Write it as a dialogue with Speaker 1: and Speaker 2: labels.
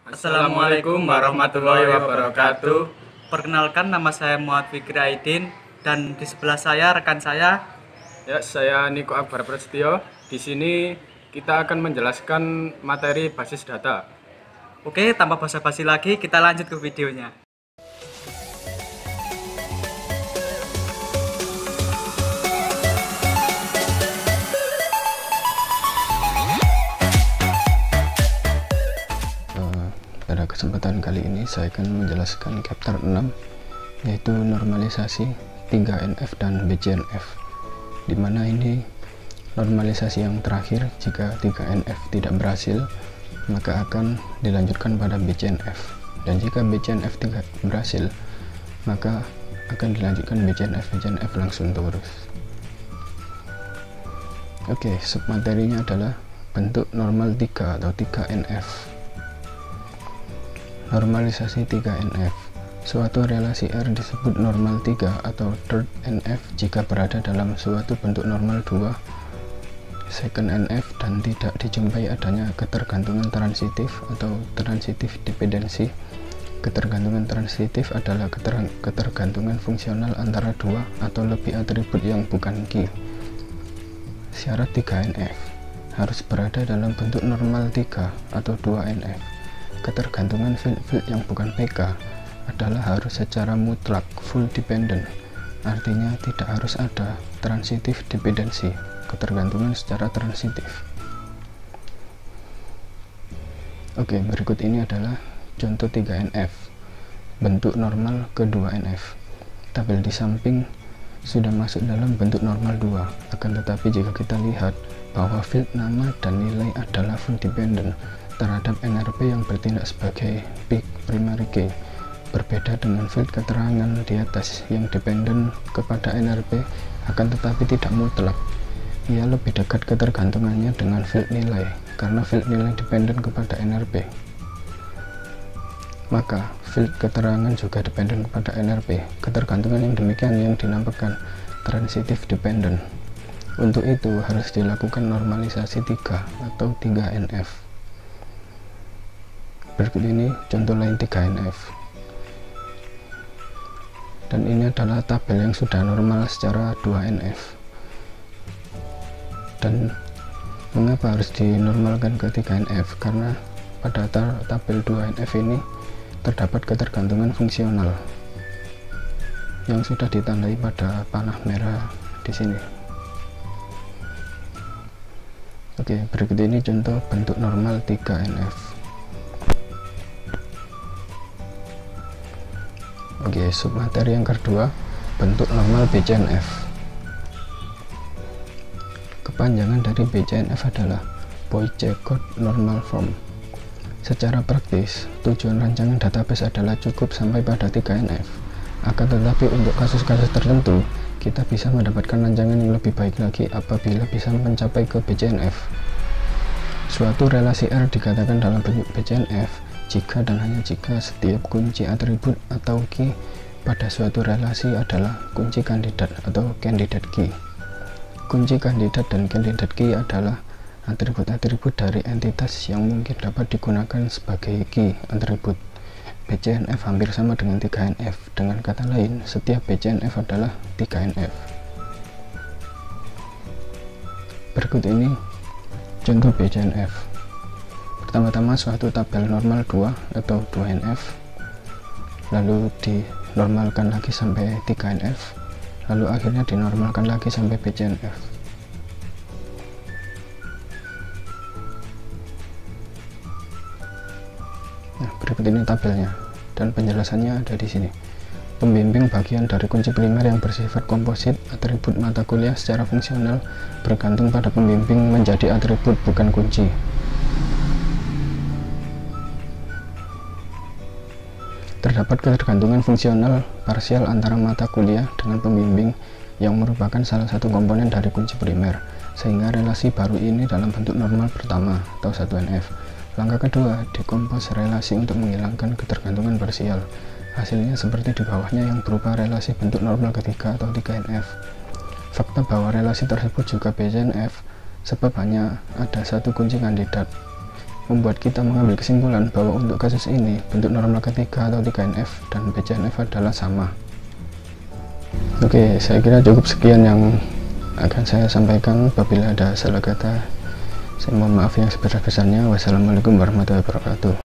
Speaker 1: Assalamualaikum warahmatullahi wabarakatuh.
Speaker 2: Perkenalkan, nama saya Muhammad Fikri Aidin dan di sebelah saya rekan saya.
Speaker 1: Ya, saya Niko Akbar Prasetyo. Di sini kita akan menjelaskan materi basis data.
Speaker 2: Oke, tanpa basa-basi lagi, kita lanjut ke videonya.
Speaker 3: Pada kesempatan kali ini saya akan menjelaskan chapter 6, yaitu normalisasi 3NF dan BCNF, dimana ini normalisasi yang terakhir. Jika 3NF tidak berhasil, maka akan dilanjutkan pada BCNF, dan jika BCNF tidak berhasil, maka akan dilanjutkan BCNF langsung terus. Oke, submaterinya adalah bentuk normal 3 atau 3NF. Normalisasi 3NF. Suatu relasi R disebut normal 3 atau third NF jika berada dalam suatu bentuk normal 2 second NF dan tidak dijumpai adanya ketergantungan transitif atau transitif dependensi. Ketergantungan transitif adalah ketergantungan fungsional antara dua atau lebih atribut yang bukan key. Syarat 3NF harus berada dalam bentuk normal 3 atau 2NF. Ketergantungan field yang bukan PK adalah harus secara mutlak full dependent, artinya tidak harus ada transitif dependensi, ketergantungan secara transitif. Oke, berikut ini adalah contoh 3NF, bentuk normal ke 2NF. Tabel di samping sudah masuk dalam bentuk normal 2, akan tetapi jika kita lihat bahwa field nama dan nilai adalah full dependent terhadap NRP yang bertindak sebagai peak primary key, berbeda dengan field keterangan di atas yang dependen kepada NRP akan tetapi tidak mutlak. Ia lebih dekat ketergantungannya dengan field nilai karena field nilai dependen kepada NRP, maka field keterangan juga dependen kepada NRP. Ketergantungan yang demikian yang dinamakan transitive dependent. Untuk itu harus dilakukan normalisasi 3 atau 3NF. Berikut ini contoh lain 3NF, dan ini adalah tabel yang sudah normal secara 2NF. Dan mengapa harus dinormalkan ke 3NF? Karena pada tabel 2NF ini terdapat ketergantungan fungsional yang sudah ditandai pada panah merah di sini. Oke, berikut ini contoh bentuk normal 3NF. Oke, submateri yang kedua, bentuk normal BCNF. Kepanjangan dari BCNF adalah Boyce-Codd Normal Form. Secara praktis, tujuan rancangan database adalah cukup sampai pada 3NF. Akan tetapi untuk kasus-kasus tertentu, kita bisa mendapatkan rancangan yang lebih baik lagi apabila bisa mencapai ke BCNF. Suatu relasi R dikatakan dalam bentuk BCNF jika dan hanya jika setiap kunci atribut atau key pada suatu relasi adalah kunci kandidat atau candidate key. Kunci kandidat dan candidate key adalah atribut-atribut dari entitas yang mungkin dapat digunakan sebagai key atribut. BCNF hampir sama dengan 3NF. Dengan kata lain, setiap BCNF adalah 3NF. Berikut ini contoh BCNF. Pertama-tama suatu tabel normal 2 atau 2NF, lalu dinormalkan lagi sampai 3NF, lalu akhirnya dinormalkan lagi sampai BCNF. Nah, berikut ini tabelnya dan penjelasannya ada di sini. Pembimbing bagian dari kunci primer yang bersifat komposit atribut mata kuliah secara fungsional bergantung pada pembimbing menjadi atribut bukan kunci. Terdapat ketergantungan fungsional parsial antara mata kuliah dengan pembimbing yang merupakan salah satu komponen dari kunci primer, sehingga relasi baru ini dalam bentuk normal pertama atau 1NF. Langkah kedua, dekompos relasi untuk menghilangkan ketergantungan parsial. Hasilnya seperti di bawahnya yang berupa relasi bentuk normal ketiga atau 3NF. Fakta bahwa relasi tersebut juga BCNF sebab hanya ada satu kunci kandidat. membuat kita mengambil kesimpulan bahwa untuk kasus ini bentuk normal ketiga atau 3NF dan BCNF adalah sama. Oke, saya kira cukup sekian yang akan saya sampaikan. Apabila ada salah kata, saya mohon maaf yang sebesar-besarnya. Wassalamualaikum warahmatullahi wabarakatuh.